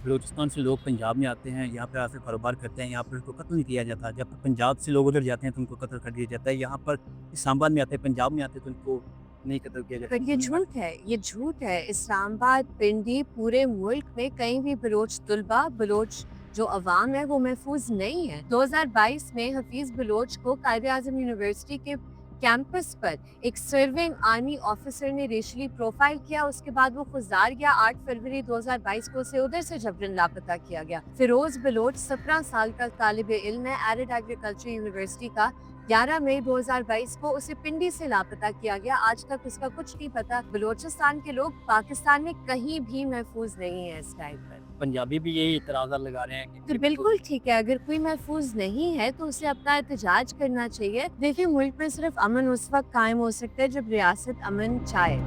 بلوچستان سے لوگ پنجاب میں آتے ہیں، یہاں پہ آ کے کاروبار کرتے ہیں، یہاں پر ان کو قتل نہیں کیا جاتا، جب پنجاب سے لوگ ادھر جاتے ہیں تو ان کو قتل کر دیا جاتا ہے، یہاں پر اسلام آباد میں آتے ہیں، پنجاب میں آتے ہیں تو ان کو نہیں قتل کیا جاتا، پر ان یہ کو نہیں مارا جھوٹ ہے، یہ جھوٹ ہے۔ اسلام آباد، پنڈی، پورے ملک میں کہیں بھی بلوچ طلبہ، بلوچ جو عوام ہے وہ محفوظ نہیں ہے۔ 2022 میں حفیظ بلوچ کو قائد اعظم یونیورسٹی کے کیمپس پر ایک سرونگ آرمی آفیسر نے ریشلی پروفائل کیا، اس کے بعد وہ خزار گیا۔ 8 فروری 2022 کو اسے ادھر سے جبرن لاپتہ کیا گیا۔ فیروز بلوچ 17 سال کا طالب علم ہے، ایرڈ ایگریکلچر یونیورسٹی کا۔ 11 مئی 2022 کو اسے پنڈی سے لاپتہ کیا گیا، آج تک اس کا کچھ نہیں پتا۔ بلوچستان کے لوگ پاکستان میں کہیں بھی محفوظ نہیں ہیں اس ٹائم پر۔ پنجابی بھی یہی اعتراضات لگا رہے ہیں کہ تو بالکل ٹھیک ہے، اگر کوئی محفوظ نہیں ہے تو اسے اپنا احتجاج کرنا چاہیے۔ دیکھیں، ملک میں صرف امن اس وقت قائم ہو سکتا ہے جب ریاست امن چاہے۔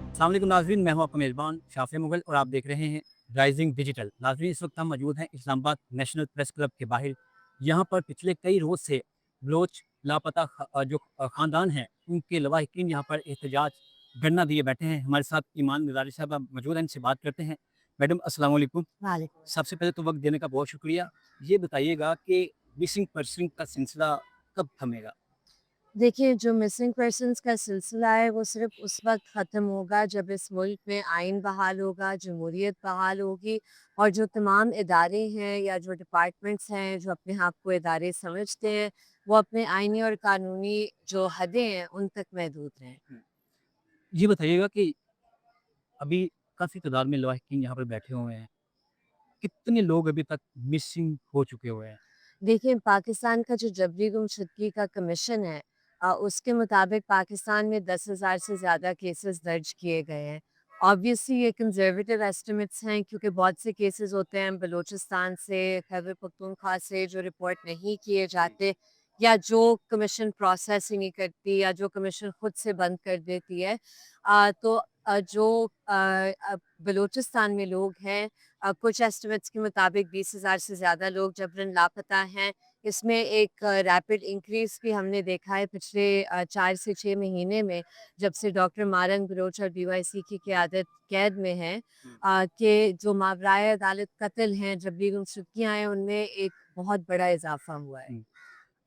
السلام علیکم ناظرین، میں ہوں آپ کا میزبان شافع مغل اور آپ دیکھ رہے ہیں رائزنگ ڈیجیٹل۔ ناظرین، اس وقت ہم موجود ہیں اسلام آباد نیشنل پریس کلب کے باہر۔ یہاں پر پچھلے کئی روز سے بلوچ لاپتہ جو خاندان ہیں ان کے لواحقین یہاں پر احتجاج دھرنا دیے بیٹھے ہیں۔ ہمارے ساتھ ایمان مزاری صاحبہ موجود ہیں، ان سے بات کرتے ہیں۔ میڈم السلام علیکم۔ وعلیکم سب سے السلام۔ پہلے تو وقت دینے کا بہت شکریہ۔ یہ بتائیے گا کہ مسنگ پرسن کا سلسلہ کب تھمے گا؟ دیکھیں، جو مسنگ پرسنس کا سلسلہ ہے وہ صرف اس وقت ختم ہوگا جب اس ملک میں آئین بحال ہوگا، جمہوریت بحال ہوگی، اور جو تمام ادارے ہیں یا جو ڈپارٹمنٹس ہیں جو اپنے آپ کو ادارے سمجھتے ہیں وہ اپنے آئینی اور قانونی جو حدیں ہیں ان تک محدود رہیں۔ یہ بتائیے گا کہ ابھی کافی تعداد میں لواحقین یہاں پر بیٹھے ہوئے ہیں، کتنے لوگ ابھی تک مسنگ ہو چکے ہوئے ہیں؟ دیکھیں، پاکستان کا جو جبری گمشدگی کا کمیشن ہے، اس کے مطابق پاکستان میں 10,000 سے زیادہ کیسز درج کیے گئے ہیں۔ آبویسلی یہ کنزرویٹو ایسٹیمیٹس ہیں کیونکہ بہت سے کیسز ہوتے ہیں بلوچستان سے، خیبر پختونخوا سے جو رپورٹ نہیں کیے جاتے یا جو کمیشن پروسیس ہی نہیں کرتی یا جو کمیشن خود سے بند کر دیتی ہے۔ تو جو بلوچستان میں لوگ ہیں، کچھ ایسٹیمیٹس کے مطابق 20,000 سے زیادہ لوگ جبراً لاپتہ ہیں۔ اس میں ایک ریپڈ انکریز بھی ہم نے دیکھا ہے پچھلے 4 سے 6 مہینے میں، جب سے ڈاکٹر مارنگ بلوچ اور BYC کی قیادت قید میں ہے، کہ جو ماورائے عدالت قتل ہیں، جبری گمشدگیاں ہیں، ان میں ایک بہت بڑا اضافہ ہوا ہے۔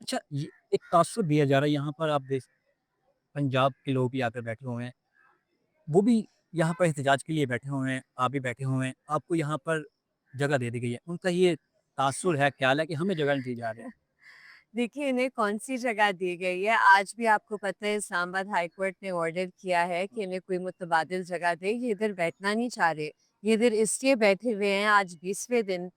اچھا، یہ ایک تاثر دیا جا رہا ہے یہاں پر، آپ دیکھ پنجاب کے لوگ بھی آ کر بیٹھے ہوئے ہیں، وہ بھی یہاں پر احتجاج کے لیے بیٹھے ہوئے ہیں، آپ بھی بیٹھے ہوئے ہیں، آپ کو یہاں پر جگہ دے دی گئی ہے، ان کا یہ تاثر ہے، خیال ہے کہ ہمیں جگہ نہیں دی جا رہی؟ دیکھیے، انہیں کون سی جگہ دی گئی ہے؟ آج بھی آپ کو پتہ ہے اسلام آباد ہائی کورٹ نے آرڈر کیا ہے کہ انہیں کوئی متبادل جگہ دے۔ یہ ادھر بیٹھنا نہیں چاہ رہے، یہ ادھر اس لیے بیٹھے ہوئے ہیں آج 20ویں دن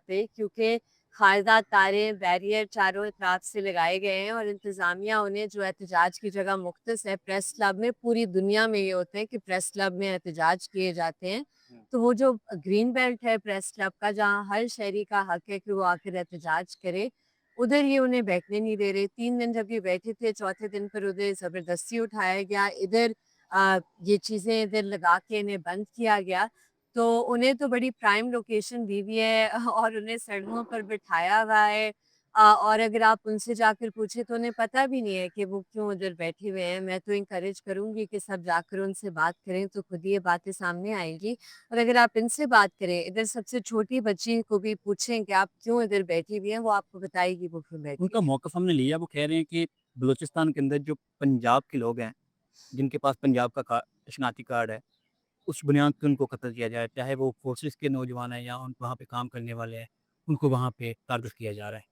پہ کیونکہ خاردار تاریں، بیریئر چاروں اطراف سے لگائے گئے ہیں اور انتظامیہ انہیں جو احتجاج کی جگہ مختص ہے، پریس کلب میں، پوری دنیا میں یہ ہوتے ہیں کہ پریس کلب میں احتجاج کیے جاتے ہیں، تو وہ جو گرین بیلٹ ہے پریس کلب کا جہاں ہر شہری کا حق ہے کہ وہ آ کر احتجاج کرے، ادھر یہ انہیں بیٹھنے نہیں دے رہے۔ 3 دن جب یہ بیٹھے تھے، چوتھے دن پر ادھر زبردستی اٹھایا گیا، ادھر یہ چیزیں ادھر لگا کے انہیں بند کیا گیا۔ تو انہیں تو بڑی پرائم لوکیشن دی ہوئی ہے اور انہیں سڑکوں پر بٹھایا ہوا ہے، اور اگر آپ ان سے جا کر پوچھیں تو انہیں پتہ بھی نہیں ہے کہ وہ کیوں ادھر بیٹھے ہوئے ہیں۔ میں تو انکریج کروں گی کہ سب جا کر ان سے بات کریں تو خود ہی یہ باتیں سامنے آئیں گی، اور اگر آپ ان سے بات کریں، ادھر سب سے چھوٹی بچی کو بھی پوچھیں کہ آپ کیوں ادھر بیٹھی ہوئی ہیں، وہ آپ کو بتائے گی وہ کیوں ان بیٹھی کا ہوئی ہے۔ موقف ہم نے لیا، وہ کہہ رہے ہیں کہ بلوچستان کے اندر جو پنجاب کے لوگ ہیں جن کے پاس پنجاب کا شناختی کارڈ ہے، اس بنیاد پہ ان کو قتل کیا جائے، چاہے وہ فورسز کے نوجوان ہیں یا وہاں پہ کام کرنے والے ہیں، ان کو وہاں پہ ٹارگٹ کیا جا رہا ہے۔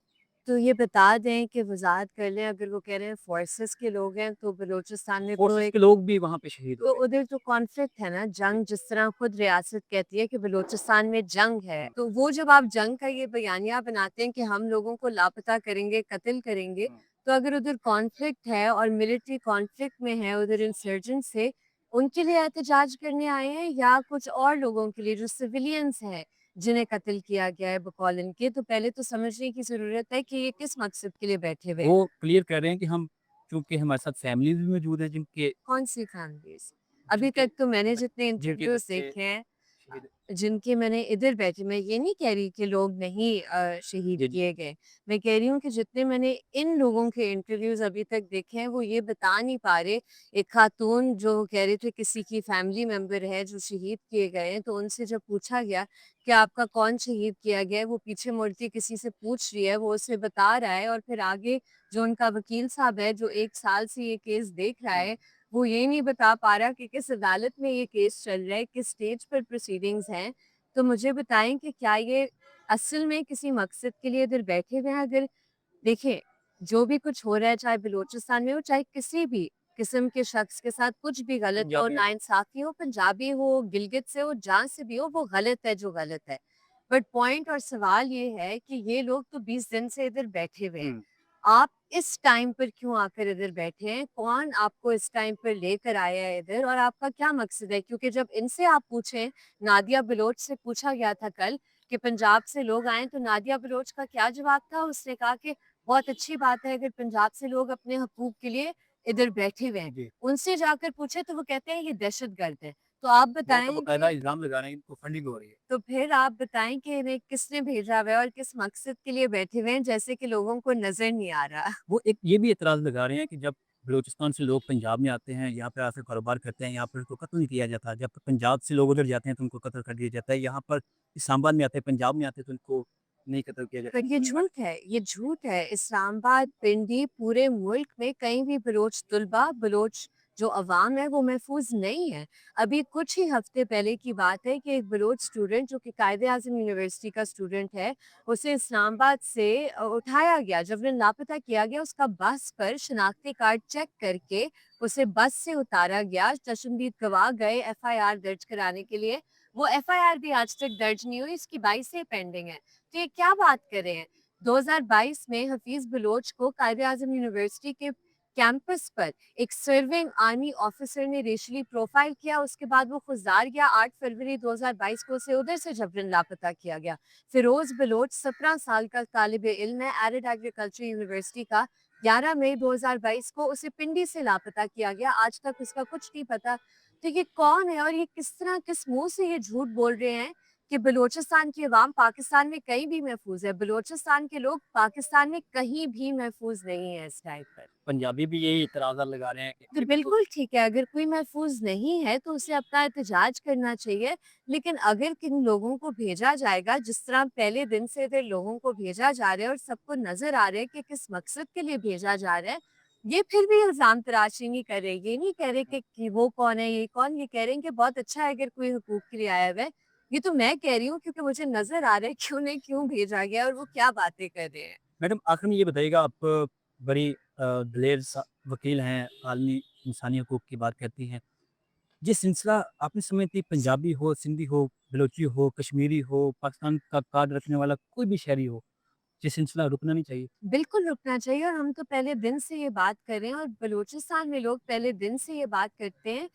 تو یہ بتا دیں کہ وضاحت کر لیں، اگر وہ کہہ رہے ہیں فورسز کے لوگ ہیں تو بلوچستان میں تو فورسز ایک، کے لوگ بھی وہاں پہ شہید ہو تو گئے۔ ادھر تو کانفلکٹ ہے نا، جی۔ جنگ، جس طرح خود ریاست کہتی ہے کہ بلوچستان میں جنگ ہے، تو وہ جب آپ جنگ کا یہ بیانیہ بناتے ہیں کہ ہم لوگوں کو لاپتہ کریں گے، قتل کریں گے، تو اگر ادھر کانفلکٹ ہے اور ملٹری کانفلکٹ میں ہے، ادھر انسرجنٹ سے ان کے لیے احتجاج کرنے آئے ہیں یا کچھ اور لوگوں کے لیے جو سویلینز ہیں جنہیں قتل کیا گیا ہے بقول ان کے؟ تو پہلے تو سمجھنے کی ضرورت ہے کہ یہ کس مقصد کے لیے بیٹھے ہوئے ہیں۔ وہ کلیئر کر رہے ہیں کہ ہم، چونکہ ہمارے ساتھ فیملیز بھی موجود ہیں جن کے کون سی فیملیز؟ ابھی جن کے تک تو میں نے جتنے جن کے انٹرویوز بچے دیکھے ہیں، शहीद? जिनके मैंने इधर बैठे, मैं ये नहीं कह रही कि लोग नहीं शहीद जी, जी। किए गए। मैं कह रही हूँ कि जितने मैंने इन लोगों के इंटरव्यूज़ अभी तक देखे हैं, वो ये बता नहीं पा रहे। एक खातून जो कह रहे थे किसी की फैमिली मेंबर है जो शहीद किए गए हैं, तो उनसे जब पूछा गया कि आपका कौन शहीद किया गया है, वो पीछे मुड़ के किसी से पूछ रही है, वो उसे बता रहा है और फिर आगे जो उनका वकील साहब है, जो 1 साल से ये केस देख रहा हुँ। है, वो ये नहीं बता पा रहा कि किस अदालत में ये केस चल रहा है, किस स्टेज पर प्रोसीडिंग्स हैं। तो मुझे बताएँ कि क्या ये असल में किसी मकसद के लिए इधर बैठे हुए हैं? अगर देखिए, जो भी कुछ हो रहा है, चाहे बलूचिस्तान में हो, चाहे किसी भी किस्म के शख्स के साथ कुछ भी गलत हो, पंजाबी नाइंसाफ़ी हो, पंजाबी हो, गिलगित से हो, जहाँ से भी हो, वो गलत है जो गलत है। बट पॉइंट और सवाल ये है कि ये लोग तो 20 दिन से इधर बैठे हुए हैं। हुँ। आप इस टाइम पर क्यों आकर इधर बैठे हैं? कौन आपको इस टाइम पर लेकर आया है इधर और आपका क्या मकसद है? क्योंकि जब इनसे आप पूछें, नादिया बलोच से पूछा गया था कल कि पंजाब से लोग आए हैं, तो नादिया बलोच का क्या जवाब था? उसने कहा कि बहुत अच्छी बात है अगर पंजाब से लोग अपने हकूक के लिए इधर बैठे हुए हैं। जी। उनसे जाकर पूछे तो वो कहते हैं ये दहशतगर्द है। तो आप वो तो बताएँ बाकायदा कि इल्ज़ाम लगा रहे हैं, इनको फंडिंग हो रही है। तो फिर आप बताएँ कि इन्हें किसने भेजा हुआ है और किस मकसद के लिए बैठे हुए हैं, जैसे कि लोगों को नज़र नहीं आ रहा। वो एक ये भी एतराज़ लगा रहे हैं कि जब बलूचिस्तान से लोग पंजाब में आते हैं, यहाँ पे आकर कारोबार करते हैं, यहाँ पर उनको कत्ल नहीं किया जाता। जब पंजाब से लोग उधर जाते हैं तो उनको कत्ल कर दिया जाता है। यहाँ पर इस्लामाबाद में आते हैं, पंजाब में आते हैं तो उनको नहीं कत्ल किया पर जाता। ये झूठ है, ये झूठ है। इस्लामाबाद, पिंडी, पूरे मुल्क में कहीं भी बलोच तलबा, बलोच जो अवाम है वो महफूज नहीं है। अभी कुछ ही हफ्ते पहले की बात है कि एक बलोच स्टूडेंट जो कि कायदे-आज़म यूनिवर्सिटी का स्टूडेंट है, उसे इस्लामाबाद से उठाया गया, जबरन लापता किया गया। उसका बस पर शनाख्ती कार्ड चेक करके उसे बस से उतारा गया। चश्मदीद गवाह गए एफआईआर दर्ज कराने के लिए। वो एफआईआर भी आज तक दर्ज नहीं हुई, इसकी 22 पेंडिंग है। तो ये क्या बात कर रहे हैं? 2022 में हफीज़ बलोच को कायदे-आज़म यूनिवर्सिटी के कैंपस पर एक सर्विंग आर्मी ऑफिसर ने रेशियली प्रोफाइल किया, उसके बाद वो खुजदार गया। 8 फरवरी 2022 को उसे उधर से जबरन लापता किया गया। फिरोज बलोच 17 साल का तालिबे इल्म है, एरिड एग्रीकल्चर यूनिवर्सिटी का। 11 मई 2022 को उसे पिंडी से लापता किया गया। आज तक उसका कुछ नहीं पता। तो ये कौन है और ये किस तरह, किस मुँह से ये झूठ बोल रहे हैं कि बलूचिस्तान की अवाम पाकिस्तान में कहीं भी महफूज है। बलूचिस्तान के लोग पाकिस्तान में कहीं भी महफूज नहीं है इस टाइम पर। पंजाबी भी यही एतराज़ात लगा रहे हैं तो कि बिल्कुल बिल्कुल ठीक है, अगर कोई महफूज नहीं है तो उसे अपना एहतजाज करना चाहिए। लेकिन अगर किन लोगों को भेजा जाएगा, जिस तरह पहले दिन से इधर लोगों को भेजा जा रहा है और सबको नज़र आ रहा है कि किस मकसद के लिए भेजा जा रहा है, ये फिर भी इल्ज़ाम तराशी नहीं कर रहे। ये नहीं कह रहे कि वो कौन है, ये कौन, ये कह रहे हैं कि बहुत अच्छा है अगर कोई हकूक के लिए आया हुआ है। ये तो मैं कह रही हूँ क्योंकि मुझे नज़र आ रहा है कि उन्हें क्यों भेजा गया और वो क्या बातें कर रहे हैं। मैडम आखिर में ये बताइएगा आप बड़ी दिलेर वकील हैं, आलमी इंसानी हकूक़ की बात करती हैं। ये सिलसिला आपने समझती पंजाबी हो, सिंधी हो, बलोची हो, कश्मीरी हो, पाकिस्तान का कार्ड रखने वाला कोई भी शहरी हो, ये सिलसिला रुकना नहीं चाहिए। बिल्कुल रुकना चाहिए और हम तो पहले दिन से ये बात कर रहे हैं और बलूचिस्तान में लोग पहले दिन से ये बात करते हैं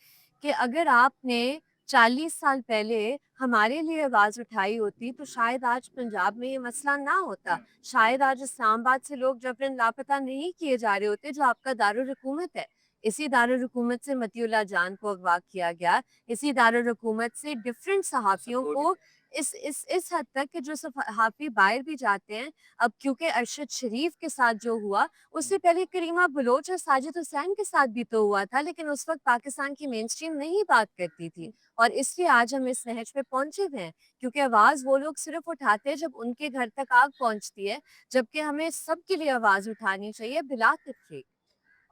कि अगर आपने 40 साल पहले हमारे लिए आवाज़ उठाई होती तो शायद आज पंजाब में ये मसला ना होता। शायद आज इस्लामाबाद से लोग जबरन लापता नहीं किए जा रहे होते जो आपका दारुल हुकूमत है। इसी दारुल हुकूमत से मतीउल्लाह जान को अगवा किया गया। इसी दारुल हुकूमत से डिफरेंट सहाफ़ियों को इस हद तक कि जो सहाफ़ी बाहर भी जाते हैं। अब क्योंकि अरशद शरीफ के साथ जो हुआ, उससे पहले करीमा बलोच और साजिद हुसैन के साथ भी तो हुआ था, लेकिन उस वक़्त पाकिस्तान की मेनस्ट्रीम नहीं बात करती थी और इसलिए आज हम इस नहज पे पहुँचे हुए हैं, क्योंकि आवाज़ वो लोग सिर्फ़ उठाते हैं जब उनके घर तक आग पहुँचती है, जबकि हमें सबके लिए आवाज़ उठानी चाहिए बिला तफ़रीक़।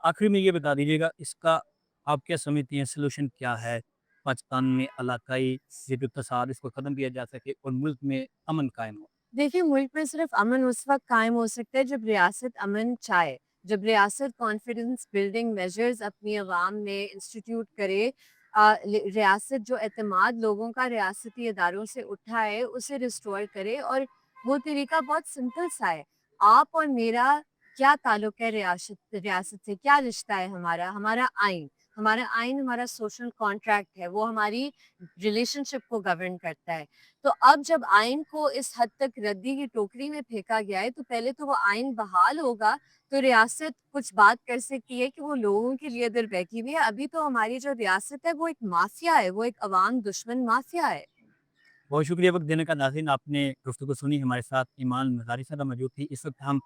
आखिर में ये बता दीजिएगा इसका आप क्या समझती हैं सॉल्यूशन क्या है? पाकिस्तान में इलाकाई ये जो तसाद इसको ख़त्म किया जा सके और मुल्क में अमन कायम हो? देखिए, मुल्क में सिर्फ़ अमन उस वक़्त कायम हो सकता है जब रियासत अमन चाहे, जब रियासत कॉन्फिडेंस बिल्डिंग मेजर्स अपनी अवाम में इंस्टीट्यूट करे। रियासत जो एतमाद लोगों का रियासती इदारों से उठा है, उसे रिस्टोर करे और वो तरीका बहुत सिंपल सा है। आप और मेरा क्या ताल्लुक है रियासत रियासत से? क्या रिश्ता है हमारा? हमारा आइन हमारा सोशल कॉन्ट्रैक्ट है, वो हमारी रिलेशनशिप को गवर्न करता है। तो अब जब आइन को इस हद तक रद्दी की टोकरी में फेंका गया है, तो पहले तो वो आइन बहाल होगा, तो रियासत कुछ बात कर सकती है कि वो लोगों के लिए इधर बैठी हुई है। अभी तो हमारी जो रियासत है, वो एक माफिया है, वो एक अवाम दुश्मन माफिया है। बहुत शुक्रिया वक्त देने का। नाज़रीन, आपने गुफ्तगू सुनी। हमारे साथ ईमान मज़ारी साहबा मौजूद थी। इस वक्त हम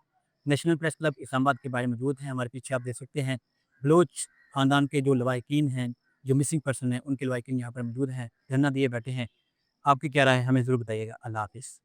नेशनल प्रेस क्लब इस्लामाबाद के बाहर मौजूद हैं। हमारे पीछे आप देख सकते हैं बलोच ख़ानदान के जो लवाहिकीन हैं, जो मिसिंग पर्सन हैं, उनके लवाहिकीन यहाँ पर मौजूद हैं, धरना दिए बैठे हैं। आपकी क्या राय है? हमें ज़रूर बताइएगा। अल्लाह हाफ़िज़।